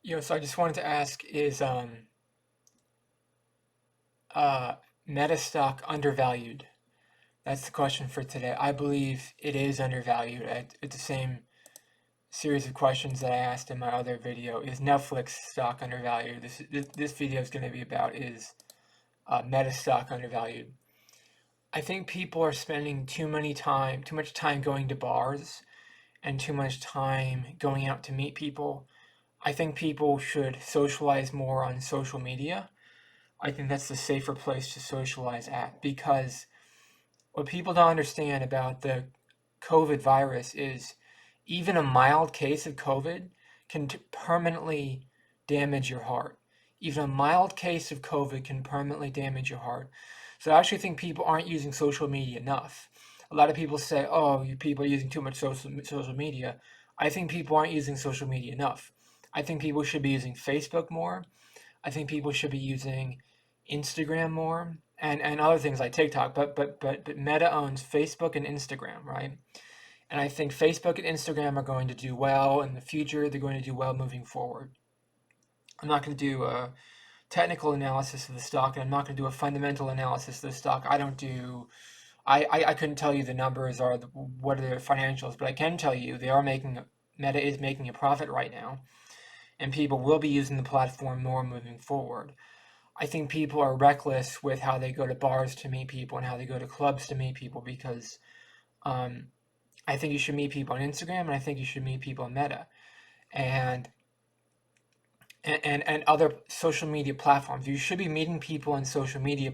So I just wanted to ask, is uh meta stock undervalued? That's the question for today. I believe it is undervalued. It's the same series of questions that I asked in my other video. Is Netflix stock undervalued? This video is going to be about, is meta stock undervalued? I think people are spending too much time going to bars and too much time going out to meet people. I think people should socialize more on social media. I think that's the safer place to socialize at, because what people don't understand about the COVID virus is even a mild case of COVID can permanently damage your heart. Even a mild case of COVID can permanently damage your heart. So I actually think people aren't using social media enough. A lot of people say, "Oh, you people are using too much social media." I think people aren't using social media enough. I think people should be using Facebook more. I think people should be using Instagram more, and other things like TikTok. But Meta owns Facebook and Instagram, right? And I think Facebook and Instagram are going to do well in the future. They're going to do well moving forward. I'm not going to do a technical analysis of the stock, and I'm not going to do a fundamental analysis of the stock. I don't do. I couldn't tell you the numbers or what are their financials, but I can tell you they are making. Meta is making a profit right now, and people will be using the platform more moving forward. I think people are reckless with how they go to bars to meet people and how they go to clubs to meet people, because um, I think you should meet people on Instagram, and I think you should meet people on Meta and and other social media platforms. You should be meeting people on social media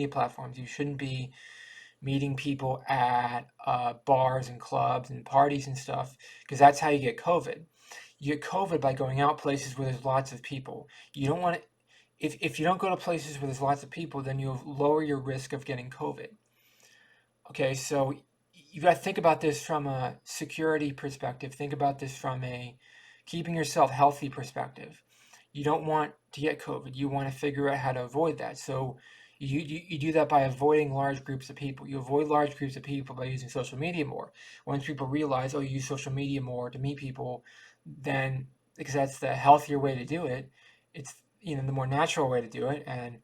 platforms. You shouldn't be meeting people at bars and clubs and parties and stuff, because that's how you get COVID. You get COVID by going out places where there's lots of people. You don't want to. If you don't go to places where there's lots of people, then you'll lower your risk of getting COVID. Okay, so you got to think about this from a security perspective. Think about this from a keeping yourself healthy perspective. You don't want to get COVID. You want to figure out how to avoid that. So you do that by avoiding large groups of people. You avoid large groups of people by using social media more. Once people realize, oh, you use social media more to meet people, then because that's the healthier way to do it, it's the more natural way to do it. And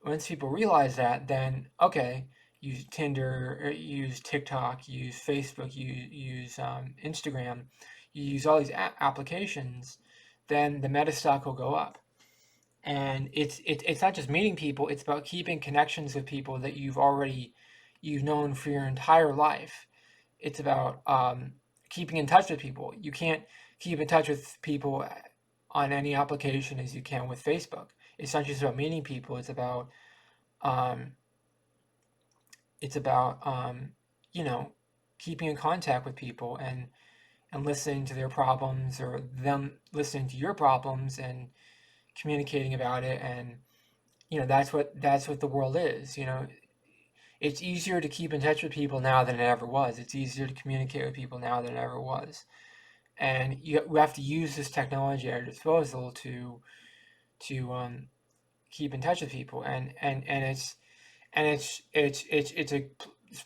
once people realize that, then okay, use Tinder, use TikTok, use Facebook, use Instagram, you use all these applications, then the meta stock will go up. And it's not just meeting people; it's about keeping connections with people that you've known for your entire life. It's about keeping in touch with people. You can't keep in touch with people on any application as you can with Facebook. It's not just about meeting people; um, it's about you know keeping in contact with people and listening to their problems, or them listening to your problems and communicating about it. And that's what the world is. It's easier to keep in touch with people now than it ever was. It's easier to communicate with people now than it ever was. And we have to use this technology at our disposal to keep in touch with people. It's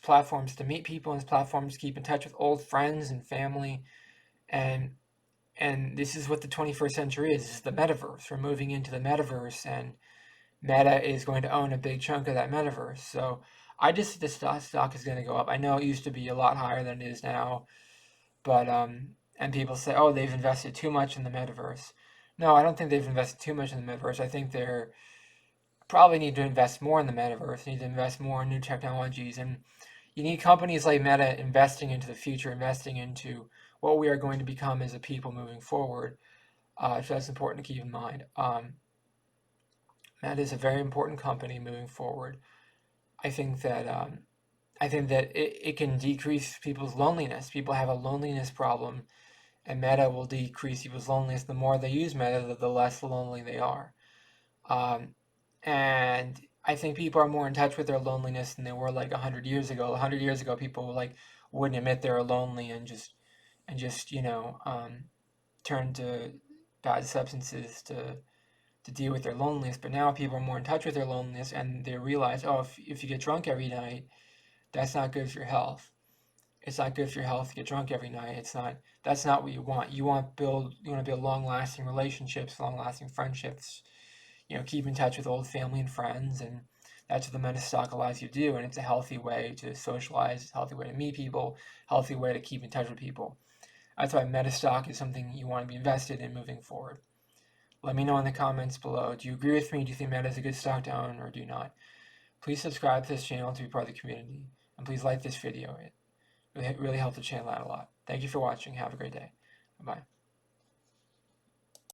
platforms to meet people, and it's platforms to keep in touch with old friends and family. And and this is what the 21st century is. This is the metaverse. We're moving into the metaverse, and Meta is going to own a big chunk of that metaverse. So I just think the stock is going to go up. I know it used to be a lot higher than it is now, but and people say, oh, they've invested too much in the metaverse. No, I don't think they've invested too much in the metaverse. I think they're probably need to invest more in the metaverse, need to invest more in new technologies. And you need companies like Meta investing into the future, investing into what we are going to become as a people moving forward. So that's important to keep in mind. Meta is a very important company moving forward. I think that it can decrease people's loneliness. People have a loneliness problem, and Meta will decrease people's loneliness. The more they use Meta, the less lonely they are. Um, and I think people are more in touch with their loneliness than they were like 100 years ago. 100 years ago, people like wouldn't admit they were lonely and just turn to bad substances to deal with their loneliness. But now people are more in touch with their loneliness, and they realize, oh, if you get drunk every night, that's not good for your health. It's not good for your health to get drunk every night. It's not. That's not what you want. You want build. You want to build long-lasting relationships, long-lasting friendships. Keep in touch with old family and friends, and that's what the Metastock allows you to do. And it's a healthy way to socialize, a healthy way to meet people, healthy way to keep in touch with people. That's why Metastock is something you want to be invested in moving forward. Let me know in the comments below. Do you agree with me? Do you think Meta is a good stock to own, or do you not? Please subscribe to this channel to be part of the community, and please like this video. It really helps the channel out a lot. Thank you for watching. Have a great day. Bye-bye.